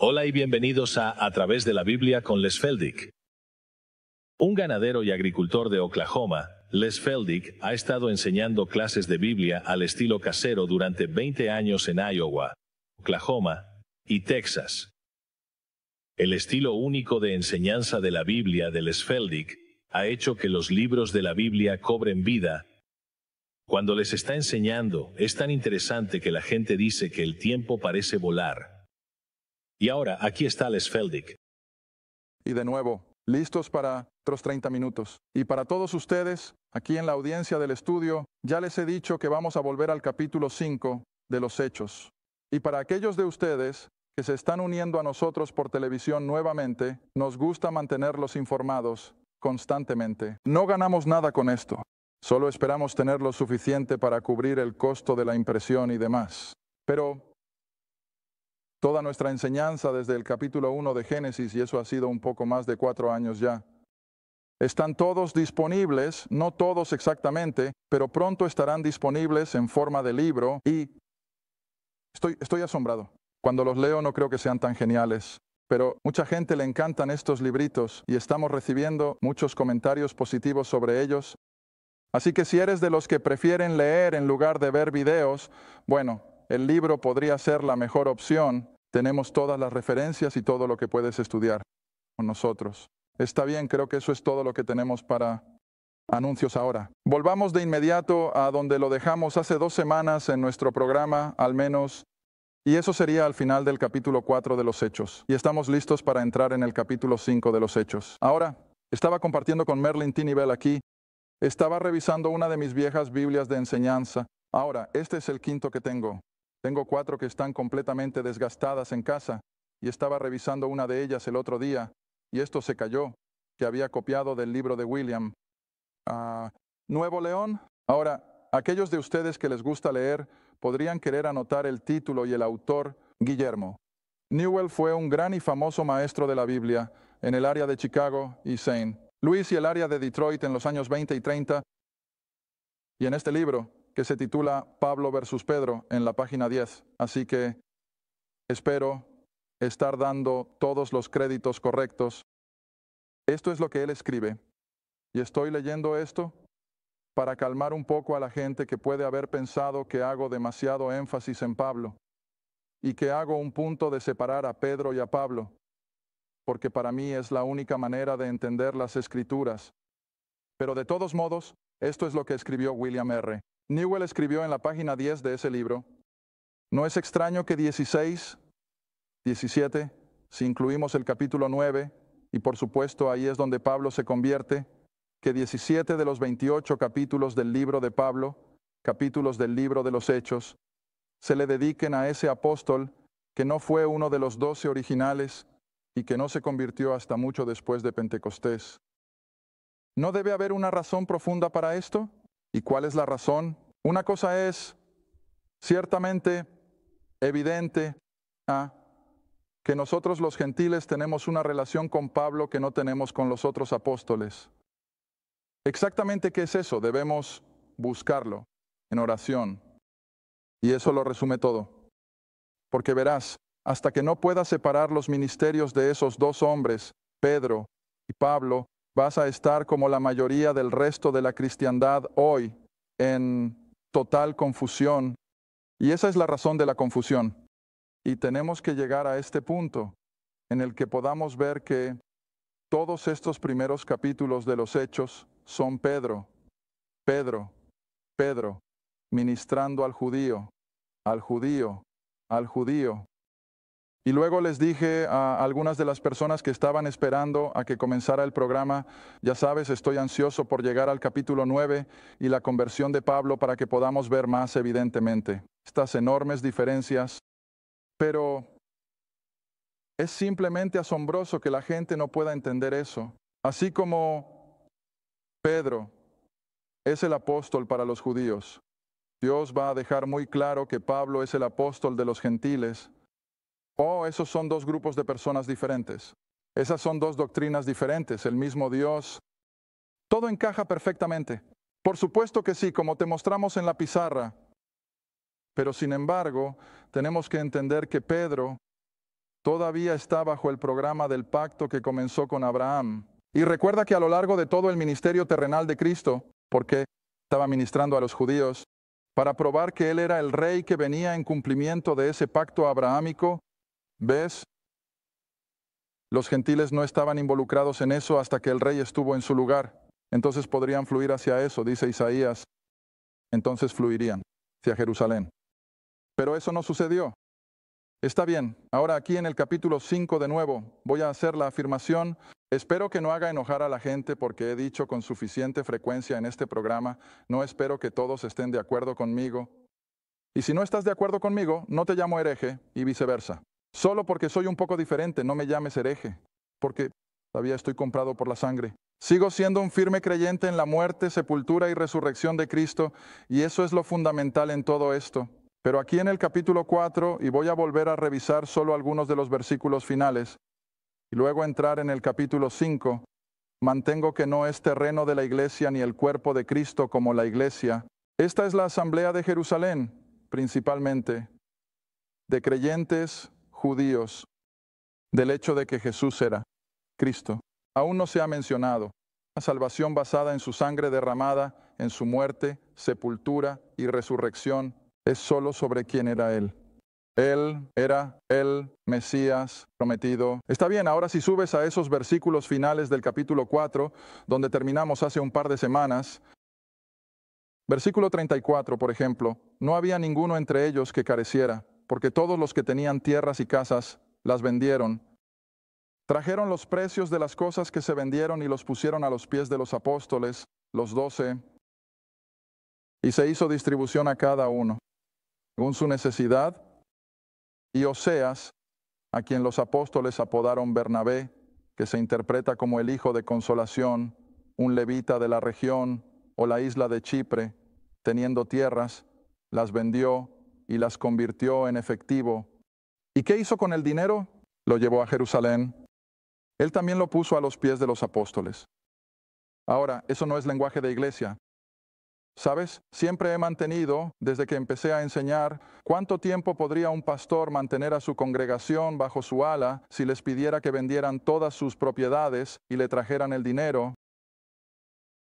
Hola y bienvenidos a través de la Biblia con Les Feldick. Un ganadero y agricultor de Oklahoma, Les Feldick ha estado enseñando clases de Biblia al estilo casero durante 20 años en Iowa, Oklahoma y Texas. El estilo único de enseñanza de la Biblia de Les Feldick ha hecho que los libros de la Biblia cobren vida. Cuando les está enseñando, es tan interesante que la gente dice que el tiempo parece volar. Y ahora, aquí está Les Feldick. Y de nuevo, listos para otros 30 minutos. Y para todos ustedes, aquí en la audiencia del estudio, ya les he dicho que vamos a volver al capítulo 5 de los Hechos. Y para aquellos de ustedes que se están uniendo a nosotros por televisión nuevamente, nos gusta mantenerlos informados constantemente. No ganamos nada con esto. Solo esperamos tener lo suficiente para cubrir el costo de la impresión y demás. Pero toda nuestra enseñanza desde el capítulo 1 de Génesis, y eso ha sido un poco más de 4 años ya, están todos disponibles, no todos exactamente, pero pronto estarán disponibles en forma de libro y estoy asombrado. Cuando los leo no creo que sean tan geniales, pero mucha gente le encantan estos libritos y estamos recibiendo muchos comentarios positivos sobre ellos. Así que si eres de los que prefieren leer en lugar de ver videos, bueno, el libro podría ser la mejor opción. Tenemos todas las referencias y todo lo que puedes estudiar con nosotros. Está bien, creo que eso es todo lo que tenemos para anuncios ahora. Volvamos de inmediato a donde lo dejamos hace 2 semanas en nuestro programa, al menos, y eso sería al final del capítulo 4 de los Hechos. Y estamos listos para entrar en el capítulo 5 de los Hechos. Ahora, estaba compartiendo con Merlin Tinibel aquí. Estaba revisando una de mis viejas Biblias de enseñanza. Ahora, este es el quinto que tengo. Tengo 4 que están completamente desgastadas en casa, y estaba revisando una de ellas el otro día, y esto se cayó, que había copiado del libro de William. Nuevo León. Ahora, aquellos de ustedes que les gusta leer, podrían querer anotar el título y el autor, Guillermo. Newell fue un gran y famoso maestro de la Biblia en el área de Chicago y St. Louis y el área de Detroit en los años 20 y 30, y en este libro, que se titula Pablo versus Pedro, en la página 10. Así que espero estar dando todos los créditos correctos. Esto es lo que él escribe, y estoy leyendo esto para calmar un poco a la gente que puede haber pensado que hago demasiado énfasis en Pablo, y que hago un punto de separar a Pedro y a Pablo, porque para mí es la única manera de entender las Escrituras. Pero de todos modos, esto es lo que escribió William R. Newell escribió en la página 10 de ese libro: no es extraño que 16, 17, si incluimos el capítulo 9, y por supuesto ahí es donde Pablo se convierte, que 17 de los 28 capítulos del libro de Pablo, capítulos del libro de los Hechos, se le dediquen a ese apóstol que no fue uno de los 12 originales y que no se convirtió hasta mucho después de Pentecostés. ¿No debe haber una razón profunda para esto? ¿Y cuál es la razón? Una cosa es ciertamente evidente, que nosotros los gentiles tenemos una relación con Pablo que no tenemos con los otros apóstoles. Exactamente qué es eso, debemos buscarlo en oración. Y eso lo resume todo. Porque verás, hasta que no puedas separar los ministerios de esos 2 hombres, Pedro y Pablo, vas a estar como la mayoría del resto de la cristiandad hoy, en total confusión. Y esa es la razón de la confusión. Y tenemos que llegar a este punto en el que podamos ver que todos estos primeros capítulos de los Hechos son Pedro, Pedro, Pedro, ministrando al judío, al judío, al judío. Y luego les dije a algunas de las personas que estaban esperando a que comenzara el programa: ya sabes, estoy ansioso por llegar al capítulo 9 y la conversión de Pablo para que podamos ver más evidentemente estas enormes diferencias. Pero es simplemente asombroso que la gente no pueda entender eso. Así como Pedro es el apóstol para los judíos, Dios va a dejar muy claro que Pablo es el apóstol de los gentiles. Esos son 2 grupos de personas diferentes. Esas son 2 doctrinas diferentes, el mismo Dios. Todo encaja perfectamente. Por supuesto que sí, como te mostramos en la pizarra. Pero sin embargo, tenemos que entender que Pedro todavía está bajo el programa del pacto que comenzó con Abraham. Y recuerda que a lo largo de todo el ministerio terrenal de Cristo, porque estaba ministrando a los judíos, para probar que Él era el rey que venía en cumplimiento de ese pacto abrahámico, ¿ves? Los gentiles no estaban involucrados en eso hasta que el rey estuvo en su lugar. Entonces podrían fluir hacia eso, dice Isaías. Entonces fluirían hacia Jerusalén. Pero eso no sucedió. Está bien, ahora aquí en el capítulo 5 de nuevo voy a hacer la afirmación. Espero que no haga enojar a la gente porque he dicho con suficiente frecuencia en este programa, no espero que todos estén de acuerdo conmigo. Y si no estás de acuerdo conmigo, no te llamo hereje y viceversa. Solo porque soy un poco diferente, no me llames hereje, porque todavía estoy comprado por la sangre. Sigo siendo un firme creyente en la muerte, sepultura y resurrección de Cristo, y eso es lo fundamental en todo esto. Pero aquí en el capítulo 4, y voy a volver a revisar solo algunos de los versículos finales, y luego entrar en el capítulo 5, mantengo que no es terreno de la iglesia ni el cuerpo de Cristo como la iglesia. Esta es la asamblea de Jerusalén, principalmente, de creyentes judíos, del hecho de que Jesús era Cristo. Aún no se ha mencionado la salvación basada en su sangre derramada, en su muerte, sepultura y resurrección. Es solo sobre quién era Él. Él era el Mesías prometido. Está bien, ahora si subes a esos versículos finales del capítulo 4, donde terminamos hace un par de semanas, versículo 34, por ejemplo, no había ninguno entre ellos que careciera, porque todos los que tenían tierras y casas las vendieron. Trajeron los precios de las cosas que se vendieron y los pusieron a los pies de los apóstoles, los 12, y se hizo distribución a cada uno, según su necesidad. Y Oseas, a quien los apóstoles apodaron Bernabé, que se interpreta como el hijo de consolación, un levita de la región o la isla de Chipre, teniendo tierras, las vendió y las convirtió en efectivo. ¿Y qué hizo con el dinero? Lo llevó a Jerusalén. Él también lo puso a los pies de los apóstoles. Ahora, eso no es lenguaje de iglesia. ¿Sabes? Siempre he mantenido, desde que empecé a enseñar, cuánto tiempo podría un pastor mantener a su congregación bajo su ala si les pidiera que vendieran todas sus propiedades y le trajeran el dinero.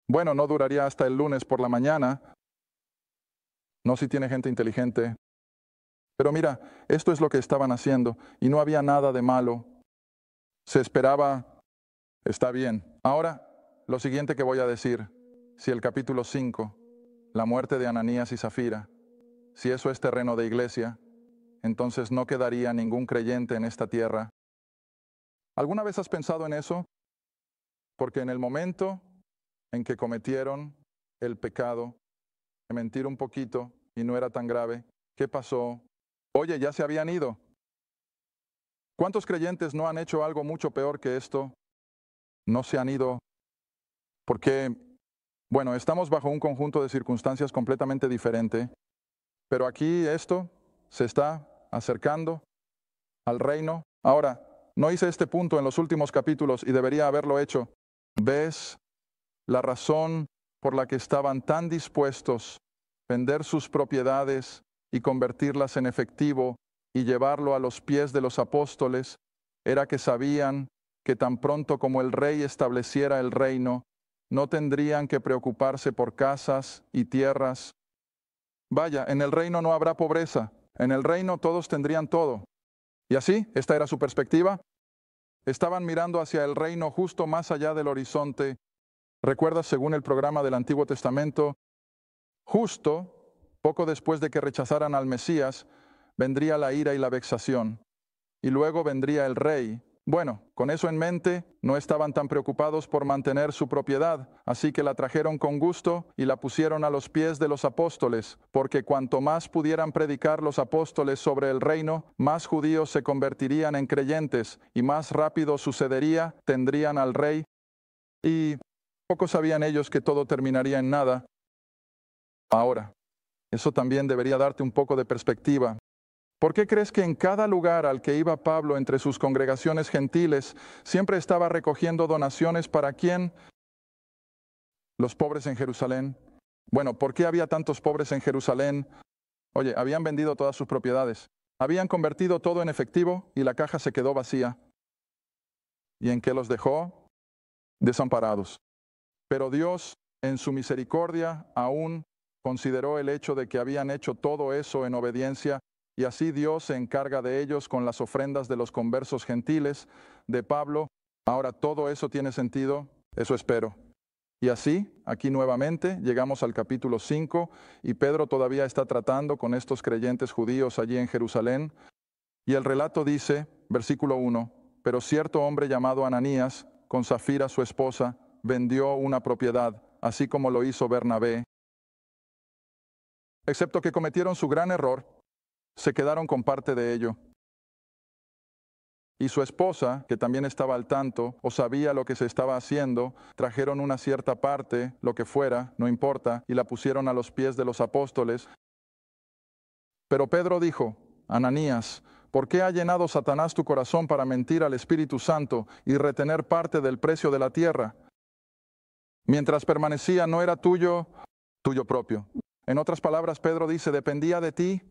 Bueno, no duraría hasta el lunes por la mañana. No si tiene gente inteligente. Pero mira, esto es lo que estaban haciendo y no había nada de malo. Se esperaba, está bien. Ahora, lo siguiente que voy a decir, si el capítulo 5, la muerte de Ananías y Zafira, si eso es terreno de iglesia, entonces no quedaría ningún creyente en esta tierra. ¿Alguna vez has pensado en eso? Porque en el momento en que cometieron el pecado de mentir un poquito y no era tan grave, ¿qué pasó? Oye, ya se habían ido. ¿Cuántos creyentes no han hecho algo mucho peor que esto? No se han ido porque, bueno, estamos bajo un conjunto de circunstancias completamente diferente, pero aquí esto se está acercando al reino. Ahora, no hice este punto en los últimos capítulos y debería haberlo hecho. ¿Ves la razón por la que estaban tan dispuestos a vender sus propiedades y convertirlas en efectivo y llevarlo a los pies de los apóstoles? Era que sabían que tan pronto como el rey estableciera el reino, no tendrían que preocuparse por casas y tierras. Vaya, en el reino no habrá pobreza. En el reino todos tendrían todo. Y así, esta era su perspectiva. Estaban mirando hacia el reino justo más allá del horizonte. ¿Recuerdas, según el programa del Antiguo Testamento, justo poco después de que rechazaran al Mesías, vendría la ira y la vexación, y luego vendría el rey? Bueno, con eso en mente, no estaban tan preocupados por mantener su propiedad, así que la trajeron con gusto y la pusieron a los pies de los apóstoles, porque cuanto más pudieran predicar los apóstoles sobre el reino, más judíos se convertirían en creyentes y más rápido sucedería, tendrían al rey. Y poco sabían ellos que todo terminaría en nada. Ahora, eso también debería darte un poco de perspectiva. ¿Por qué crees que en cada lugar al que iba Pablo entre sus congregaciones gentiles siempre estaba recogiendo donaciones para quién? Los pobres en Jerusalén. Bueno, ¿por qué había tantos pobres en Jerusalén? Oye, habían vendido todas sus propiedades. Habían convertido todo en efectivo y la caja se quedó vacía. ¿Y en qué los dejó? Desamparados. Pero Dios, en su misericordia, aún consideró el hecho de que habían hecho todo eso en obediencia, y así Dios se encarga de ellos con las ofrendas de los conversos gentiles, de Pablo. Ahora todo eso tiene sentido, eso espero. Y así, aquí nuevamente, llegamos al capítulo 5, y Pedro todavía está tratando con estos creyentes judíos allí en Jerusalén. Y el relato dice, versículo 1, pero cierto hombre llamado Ananías, con Safira su esposa, vendió una propiedad, así como lo hizo Bernabé. Excepto que cometieron su gran error, se quedaron con parte de ello. Y su esposa, que también estaba al tanto o sabía lo que se estaba haciendo, trajeron una cierta parte, lo que fuera, no importa, y la pusieron a los pies de los apóstoles. Pero Pedro dijo, Ananías, ¿por qué ha llenado Satanás tu corazón para mentir al Espíritu Santo y retener parte del precio de la tierra? Mientras permanecía no era tuyo, tuyo propio. En otras palabras, Pedro dice, dependía de ti.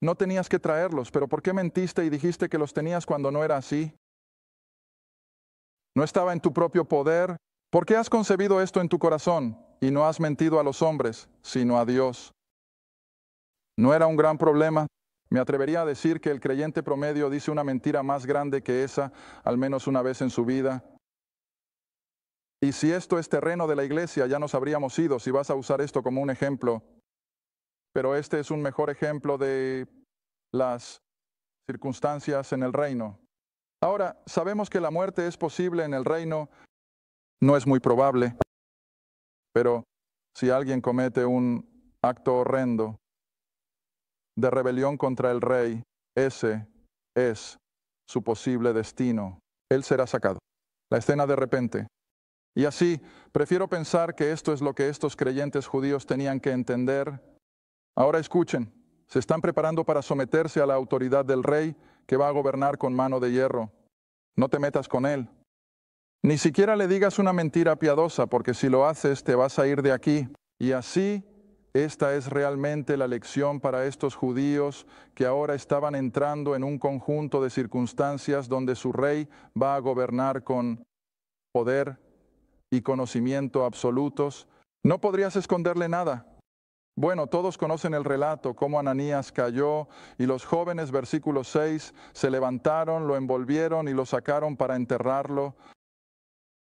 No tenías que traerlos, pero ¿por qué mentiste y dijiste que los tenías cuando no era así? No estaba en tu propio poder. ¿Por qué has concebido esto en tu corazón y no has mentido a los hombres, sino a Dios? No era un gran problema. Me atrevería a decir que el creyente promedio dice una mentira más grande que esa, al menos una vez en su vida. Y si esto es terreno de la iglesia, ya nos habríamos ido si vas a usar esto como un ejemplo. Pero este es un mejor ejemplo de las circunstancias en el reino. Ahora, sabemos que la muerte es posible en el reino, no es muy probable, pero si alguien comete un acto horrendo de rebelión contra el rey, ese es su posible destino. Él será sacado. La escena de repente. Y así, prefiero pensar que esto es lo que estos creyentes judíos tenían que entender. Ahora escuchen, se están preparando para someterse a la autoridad del rey que va a gobernar con mano de hierro. No te metas con él. Ni siquiera le digas una mentira piadosa, porque si lo haces te vas a ir de aquí. Y así, esta es realmente la lección para estos judíos que ahora estaban entrando en un conjunto de circunstancias donde su rey va a gobernar con poder y conocimiento absolutos. No podrías esconderle nada. Bueno, todos conocen el relato, cómo Ananías cayó y los jóvenes, versículo 6, se levantaron, lo envolvieron y lo sacaron para enterrarlo.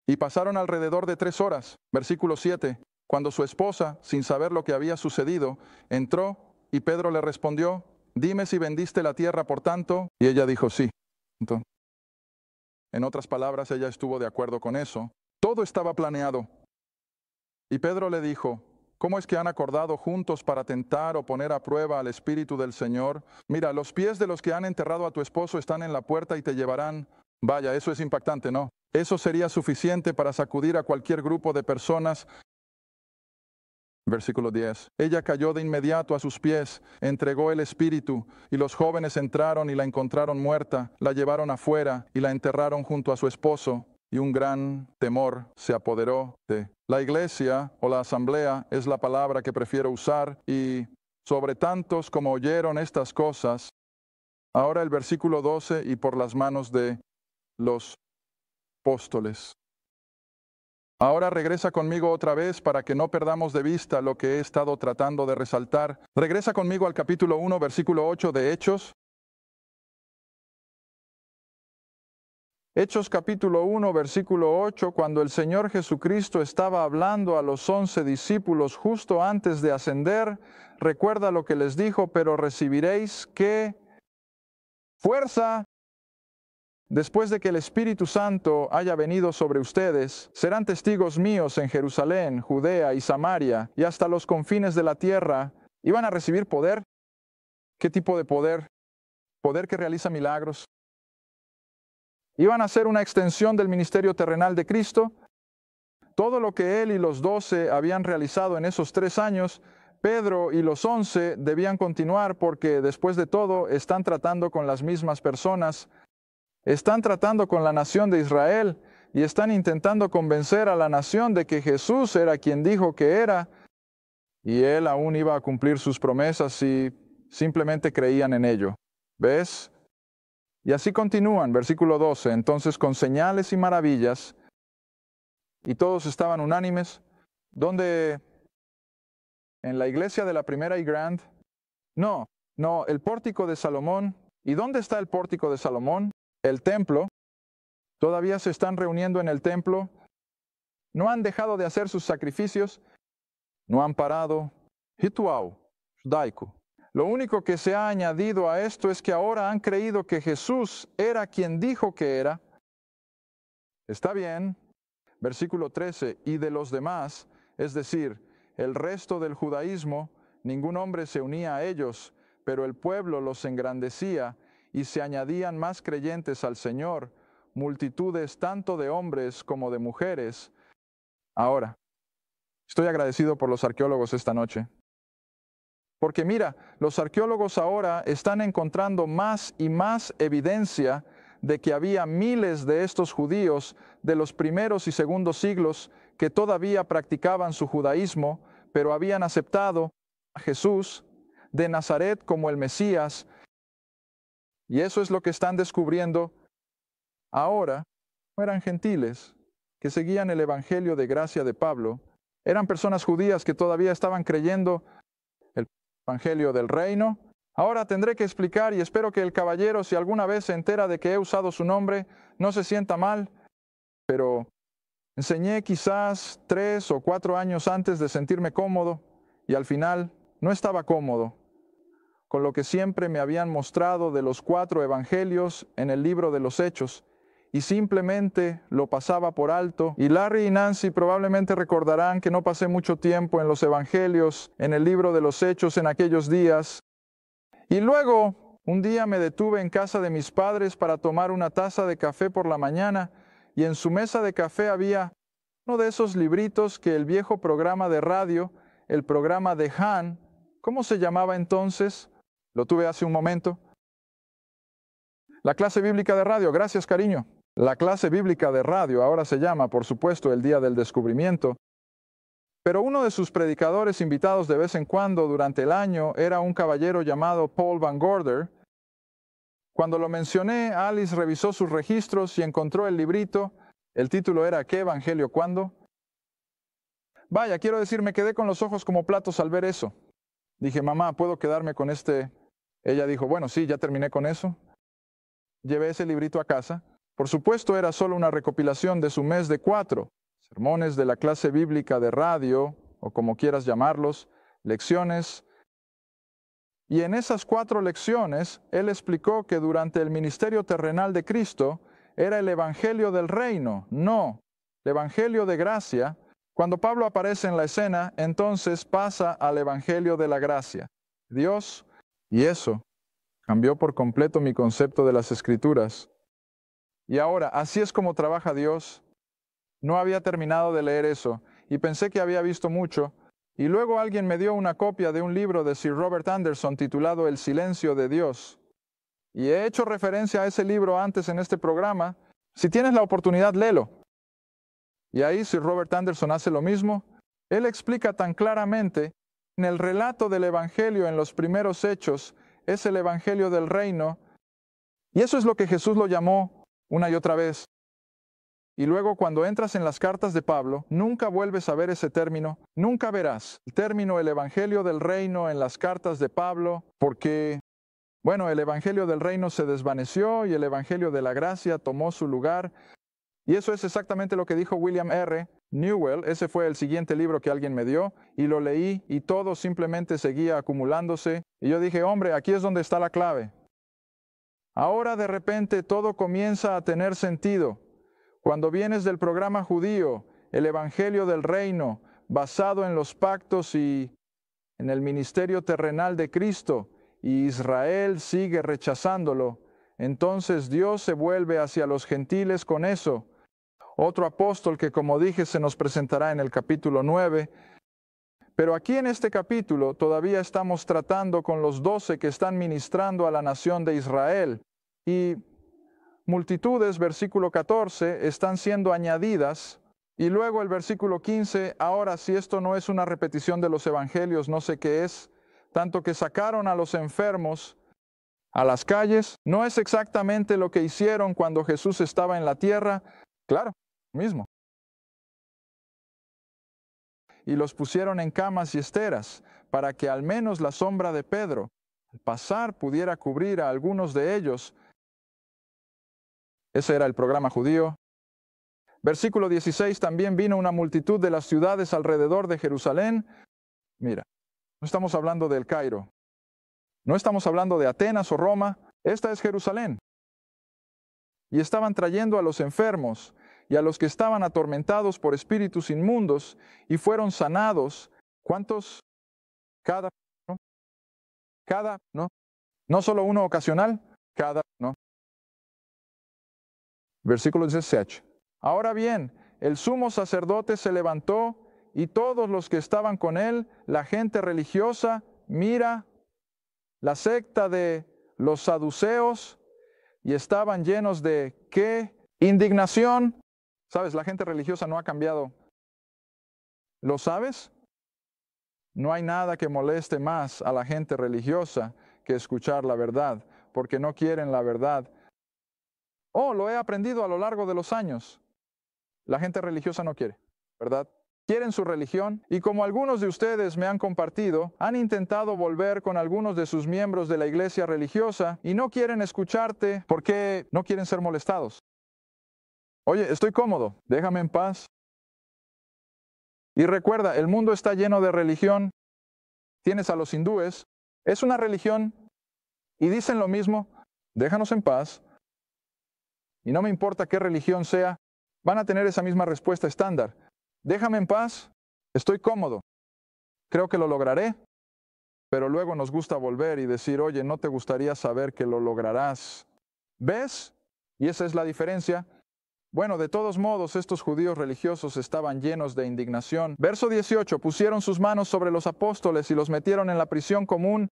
Y pasaron alrededor de 3 horas, versículo 7, cuando su esposa, sin saber lo que había sucedido, entró y Pedro le respondió, dime si vendiste la tierra por tanto. Y ella dijo sí. Entonces, en otras palabras, ella estuvo de acuerdo con eso. Todo estaba planeado. Y Pedro le dijo, ¿cómo es que han acordado juntos para tentar o poner a prueba al Espíritu del Señor? Mira, los pies de los que han enterrado a tu esposo están en la puerta y te llevarán. Vaya, eso es impactante, ¿no? Eso sería suficiente para sacudir a cualquier grupo de personas. Versículo 10. Ella cayó de inmediato a sus pies, entregó el espíritu, y los jóvenes entraron y la encontraron muerta, la llevaron afuera y la enterraron junto a su esposo, y un gran temor se apoderó de la iglesia o la asamblea, es la palabra que prefiero usar, y sobre tantos como oyeron estas cosas. Ahora el versículo 12, y por las manos de los apóstoles. Ahora regresa conmigo otra vez para que no perdamos de vista lo que he estado tratando de resaltar. Regresa conmigo al capítulo 1, versículo 8 de Hechos. Hechos capítulo 1, versículo 8, cuando el Señor Jesucristo estaba hablando a los 11 discípulos justo antes de ascender, recuerda lo que les dijo, pero recibiréis ¿qué? Fuerza. Después de que el Espíritu Santo haya venido sobre ustedes, serán testigos míos en Jerusalén, Judea y Samaria, y hasta los confines de la tierra. ¿Iban a recibir poder? ¿Qué tipo de poder? ¿Poder que realiza milagros? ¿Iban a ser una extensión del ministerio terrenal de Cristo? Todo lo que él y los 12 habían realizado en esos 3 años, Pedro y los 11 debían continuar porque, después de todo, están tratando con las mismas personas. Están tratando con la nación de Israel y están intentando convencer a la nación de que Jesús era quien dijo que era, y él aún iba a cumplir sus promesas si simplemente creían en ello. ¿Ves? Y así continúan, versículo 12. Entonces, con señales y maravillas, y todos estaban unánimes, ¿dónde? ¿En la iglesia de la primera y Grand? No, el pórtico de Salomón. ¿Y dónde está el pórtico de Salomón? El templo. Todavía se están reuniendo en el templo. No han dejado de hacer sus sacrificios. No han parado. Hituau, judaico. Lo único que se ha añadido a esto es que ahora han creído que Jesús era quien dijo que era. Está bien. Versículo 13. Y de los demás, es decir, el resto del judaísmo, ningún hombre se unía a ellos, pero el pueblo los engrandecía y se añadían más creyentes al Señor, multitudes tanto de hombres como de mujeres. Ahora, estoy agradecido por los arqueólogos esta noche. Porque mira, los arqueólogos ahora están encontrando más y más evidencia de que había miles de estos judíos de los primeros y segundos siglos que todavía practicaban su judaísmo, pero habían aceptado a Jesús de Nazaret como el Mesías. Y eso es lo que están descubriendo ahora. No eran gentiles que seguían el evangelio de gracia de Pablo, eran personas judías que todavía estaban creyendo el evangelio del reino. Ahora tendré que explicar, y espero que el caballero, si alguna vez se entera de que he usado su nombre, no se sienta mal, pero enseñé quizás 3 o 4 años antes de sentirme cómodo, y al final no estaba cómodo con lo que siempre me habían mostrado de los 4 evangelios en el libro de los Hechos, y simplemente lo pasaba por alto. Y Larry y Nancy probablemente recordarán que no pasé mucho tiempo en los evangelios, en el libro de los Hechos en aquellos días. Y luego, un día me detuve en casa de mis padres para tomar una taza de café por la mañana, y en su mesa de café había uno de esos libritos que el viejo programa de radio, el programa de Han, ¿cómo se llamaba entonces? Lo tuve hace un momento. La clase bíblica de radio, gracias cariño. La clase bíblica de radio ahora se llama, por supuesto, el Día del Descubrimiento. Pero uno de sus predicadores invitados de vez en cuando durante el año era un caballero llamado Paul Van Gorder. Cuando lo mencioné, Alice revisó sus registros y encontró el librito. El título era ¿Qué evangelio cuándo? Vaya, quiero decir, me quedé con los ojos como platos al ver eso. Dije, mamá, ¿puedo quedarme con este? Ella dijo, bueno, sí, ya terminé con eso. Llevé ese librito a casa. Por supuesto, era solo una recopilación de su mes de 4. Sermones de la clase bíblica de radio, o como quieras llamarlos, lecciones. Y en esas 4 lecciones, él explicó que durante el ministerio terrenal de Cristo era el evangelio del reino, no el evangelio de gracia. Cuando Pablo aparece en la escena, entonces pasa al evangelio de la gracia. Dios, y eso cambió por completo mi concepto de las Escrituras. Y ahora, así es como trabaja Dios. No había terminado de leer eso, y pensé que había visto mucho, y luego alguien me dio una copia de un libro de Sir Robert Anderson titulado El silencio de Dios. Y he hecho referencia a ese libro antes en este programa. Si tienes la oportunidad, léelo. Y ahí Sir Robert Anderson hace lo mismo. Él explica tan claramente, en el relato del Evangelio en los primeros hechos, es el Evangelio del reino, y eso es lo que Jesús lo llamó una y otra vez. Y luego cuando entras en las cartas de Pablo, nunca vuelves a ver ese término, nunca verás el término el Evangelio del reino en las cartas de Pablo, porque, bueno, el Evangelio del reino se desvaneció y el Evangelio de la gracia tomó su lugar. Y eso es exactamente lo que dijo William R. Newell. Ese fue el siguiente libro que alguien me dio, y lo leí y todo simplemente seguía acumulándose. Y yo dije, hombre, aquí es donde está la clave. Ahora de repente todo comienza a tener sentido. Cuando vienes del programa judío, el evangelio del reino, basado en los pactos y en el ministerio terrenal de Cristo, y Israel sigue rechazándolo, entonces Dios se vuelve hacia los gentiles con eso. Otro apóstol que, como dije, se nos presentará en el capítulo 9. Pero aquí en este capítulo todavía estamos tratando con los 12 que están ministrando a la nación de Israel. Y multitudes, versículo 14, están siendo añadidas. Y luego el versículo 15, ahora si esto no es una repetición de los evangelios, no sé qué es, tanto que sacaron a los enfermos, a las calles. No es exactamente lo que hicieron cuando Jesús estaba en la tierra. Claro, mismo. Y los pusieron en camas y esteras, para que al menos la sombra de Pedro, al pasar, pudiera cubrir a algunos de ellos. Ese era el programa judío. Versículo 16, también vino una multitud de las ciudades alrededor de Jerusalén. Mira, no estamos hablando del Cairo, no estamos hablando de Atenas o Roma, esta es Jerusalén. Y estaban trayendo a los enfermos y a los que estaban atormentados por espíritus inmundos, y fueron sanados. ¿Cuántos? Cada, ¿no? Cada, ¿no? No solo uno ocasional, cada, ¿no? Versículo 17. Ahora bien, el sumo sacerdote se levantó y todos los que estaban con él, la gente religiosa, mira, la secta de los saduceos, y estaban llenos de ¿qué? Indignación. ¿Sabes? La gente religiosa no ha cambiado. ¿Lo sabes? No hay nada que moleste más a la gente religiosa que escuchar la verdad, porque no quieren la verdad. Oh, lo he aprendido a lo largo de los años. La gente religiosa no quiere, ¿verdad? Quieren su religión, y como algunos de ustedes me han compartido, han intentado volver con algunos de sus miembros de la iglesia religiosa y no quieren escucharte porque no quieren ser molestados. Oye, estoy cómodo, déjame en paz. Y recuerda, el mundo está lleno de religión. Tienes a los hindúes, es una religión, y dicen lo mismo, déjanos en paz. Y no me importa qué religión sea, van a tener esa misma respuesta estándar. Déjame en paz, estoy cómodo, creo que lo lograré, pero luego nos gusta volver y decir, oye, ¿no te gustaría saber que lo lograrás? ¿Ves? Y esa es la diferencia. Bueno, de todos modos, estos judíos religiosos estaban llenos de indignación. Verso 18, pusieron sus manos sobre los apóstoles y los metieron en la prisión común.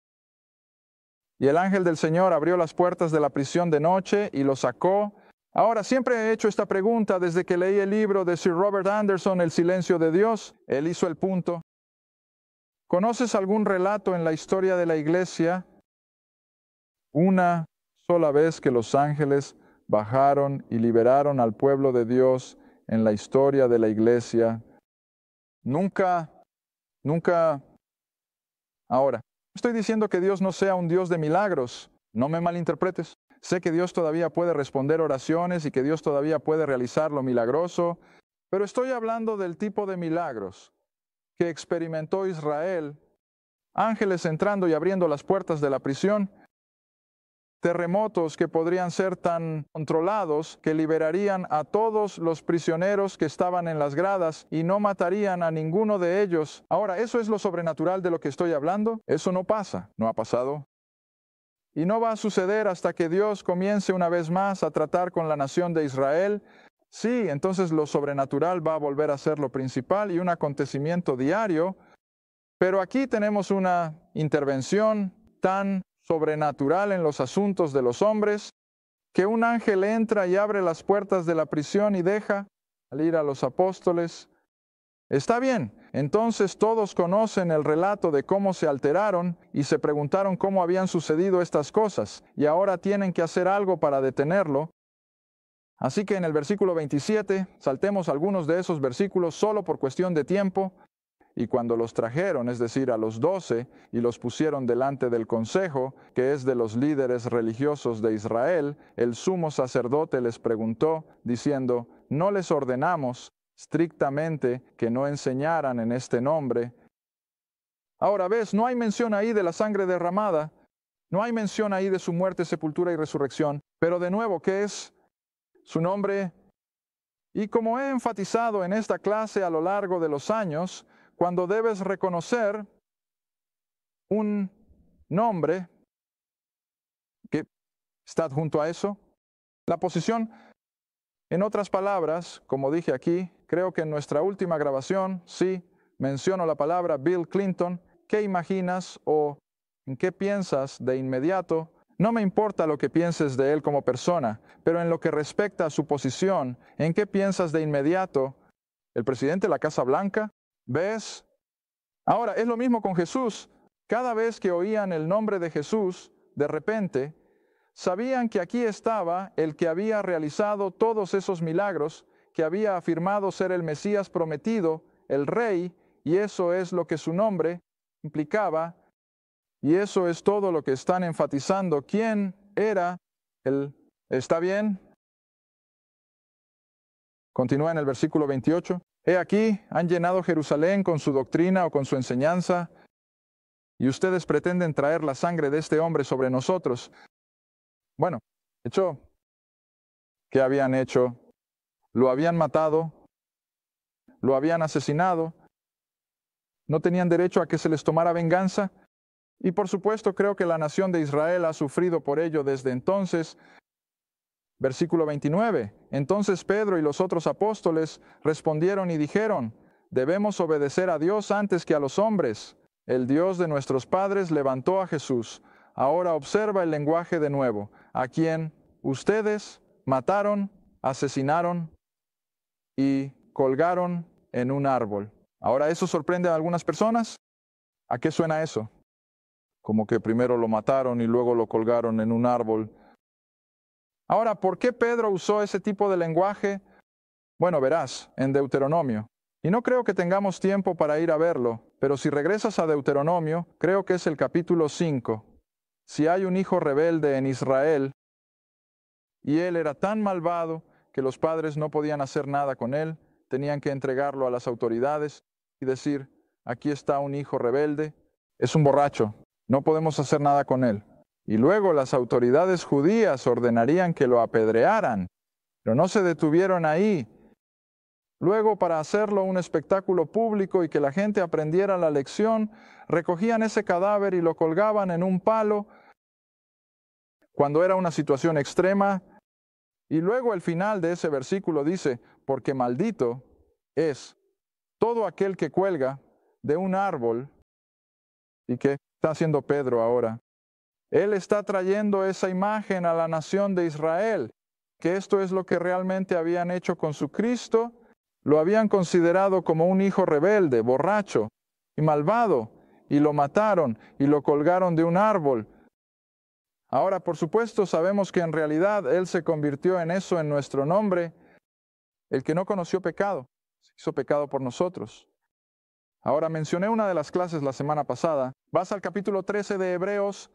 Y el ángel del Señor abrió las puertas de la prisión de noche y los sacó. Ahora, siempre he hecho esta pregunta desde que leí el libro de Sir Robert Anderson, El silencio de Dios. Él hizo el punto. ¿Conoces algún relato en la historia de la iglesia? Una sola vez que los ángeles bajaron y liberaron al pueblo de Dios en la historia de la iglesia. Nunca. Ahora, no estoy diciendo que Dios no sea un Dios de milagros. No me malinterpretes. Sé que Dios todavía puede responder oraciones y que Dios todavía puede realizar lo milagroso, pero estoy hablando del tipo de milagros que experimentó Israel. Ángeles entrando y abriendo las puertas de la prisión. Terremotos que podrían ser tan controlados que liberarían a todos los prisioneros que estaban en las gradas y no matarían a ninguno de ellos. Ahora, ¿eso es lo sobrenatural de lo que estoy hablando? Eso no pasa, no ha pasado. Y no va a suceder hasta que Dios comience una vez más a tratar con la nación de Israel. Sí, entonces lo sobrenatural va a volver a ser lo principal y un acontecimiento diario. Pero aquí tenemos una intervención tan sobrenatural en los asuntos de los hombres, que un ángel entra y abre las puertas de la prisión y deja salir a los apóstoles. Está bien, entonces todos conocen el relato de cómo se alteraron y se preguntaron cómo habían sucedido estas cosas, y ahora tienen que hacer algo para detenerlo. Así que en el versículo 27, saltemos algunos de esos versículos solo por cuestión de tiempo. Y cuando los trajeron, es decir, a los 12, y los pusieron delante del consejo, que es de los líderes religiosos de Israel, el sumo sacerdote les preguntó, diciendo, ¿no les ordenamos estrictamente que no enseñaran en este nombre? Ahora ves, no hay mención ahí de la sangre derramada, no hay mención ahí de su muerte, sepultura y resurrección, pero de nuevo, ¿qué es su nombre? Y como he enfatizado en esta clase a lo largo de los años, cuando debes reconocer un nombre que está junto a eso, la posición, en otras palabras, como dije aquí, creo que en nuestra última grabación, sí, menciono la palabra Bill Clinton. ¿Qué imaginas o en qué piensas de inmediato? No me importa lo que pienses de él como persona, pero en lo que respecta a su posición, ¿en qué piensas de inmediato? ¿El presidente de la Casa Blanca? ¿Ves? Ahora, es lo mismo con Jesús. Cada vez que oían el nombre de Jesús, de repente, sabían que aquí estaba el que había realizado todos esos milagros, que había afirmado ser el Mesías prometido, el Rey, y eso es lo que su nombre implicaba, y eso es todo lo que están enfatizando. ¿Quién era el? ¿Está bien? Continúa en el versículo 28. He aquí, han llenado Jerusalén con su doctrina o con su enseñanza, y ustedes pretenden traer la sangre de este hombre sobre nosotros. Bueno, de hecho, ¿qué habían hecho? Lo habían matado, lo habían asesinado, no tenían derecho a que se les tomara venganza, y por supuesto creo que la nación de Israel ha sufrido por ello desde entonces. Versículo 29. Entonces Pedro y los otros apóstoles respondieron y dijeron: debemos obedecer a Dios antes que a los hombres. El Dios de nuestros padres levantó a Jesús. Ahora observa el lenguaje de nuevo, a quien ustedes mataron, asesinaron y colgaron en un árbol. Ahora, ¿eso sorprende a algunas personas? ¿A qué suena eso? Como que primero lo mataron y luego lo colgaron en un árbol. Ahora, ¿por qué Pedro usó ese tipo de lenguaje? Bueno, verás, en Deuteronomio. Y no creo que tengamos tiempo para ir a verlo, pero si regresas a Deuteronomio, creo que es el capítulo 5. Si hay un hijo rebelde en Israel, y él era tan malvado que los padres no podían hacer nada con él, tenían que entregarlo a las autoridades y decir: aquí está un hijo rebelde, es un borracho, no podemos hacer nada con él. Y luego las autoridades judías ordenarían que lo apedrearan, pero no se detuvieron ahí. Luego, para hacerlo un espectáculo público y que la gente aprendiera la lección, recogían ese cadáver y lo colgaban en un palo cuando era una situación extrema. Y luego el final de ese versículo dice: porque maldito es todo aquel que cuelga de un árbol. ¿Y qué está haciendo Pedro ahora? Él está trayendo esa imagen a la nación de Israel, que esto es lo que realmente habían hecho con su Cristo. Lo habían considerado como un hijo rebelde, borracho y malvado, y lo mataron y lo colgaron de un árbol. Ahora, por supuesto, sabemos que en realidad Él se convirtió en eso en nuestro nombre. El que no conoció pecado, se hizo pecado por nosotros. Ahora, mencioné una de las clases la semana pasada. Vas al capítulo 13 de Hebreos.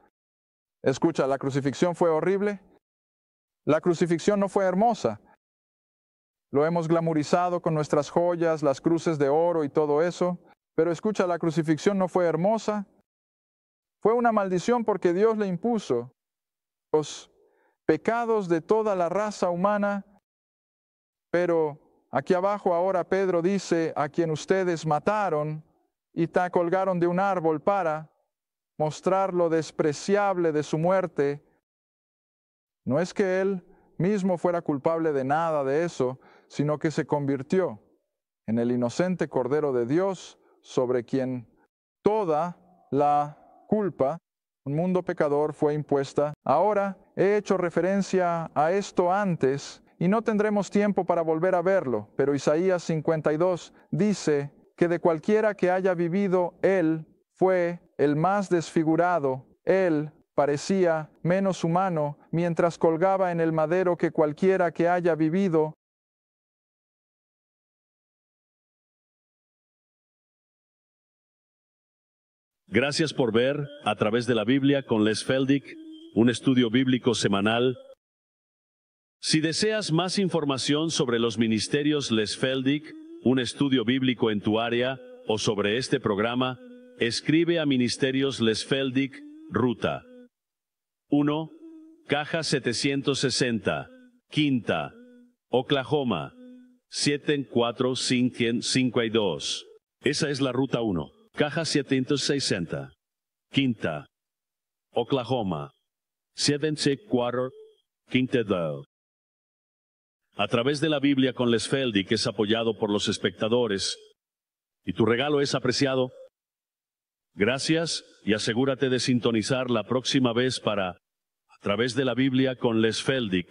Escucha, la crucifixión fue horrible. La crucifixión no fue hermosa. Lo hemos glamorizado con nuestras joyas, las cruces de oro y todo eso. Pero escucha, la crucifixión no fue hermosa. Fue una maldición porque Dios le impuso los pecados de toda la raza humana. Pero aquí abajo ahora Pedro dice: a quien ustedes mataron y colgaron de un árbol para mostrar lo despreciable de su muerte. No es que él mismo fuera culpable de nada de eso, sino que se convirtió en el inocente Cordero de Dios, sobre quien toda la culpa, un mundo pecador, fue impuesta. Ahora he hecho referencia a esto antes y no tendremos tiempo para volver a verlo, pero Isaías 52 dice que de cualquiera que haya vivido, él fue el más desfigurado. Él parecía menos humano mientras colgaba en el madero que cualquiera que haya vivido. Gracias por ver A través de la Biblia con Les Feldick, un estudio bíblico semanal. Si deseas más información sobre los ministerios Les Feldick, un estudio bíblico en tu área, o sobre este programa, escribe a Ministerios Les Feldick, Ruta 1, Caja 760, Quinta, Oklahoma 74552. Esa es la Ruta 1, Caja 760, Quinta, Oklahoma 74552. A través de la Biblia con Les Feldick es apoyado por los espectadores, y tu regalo es apreciado. Gracias, y asegúrate de sintonizar la próxima vez para A través de la Biblia con Les Feldick.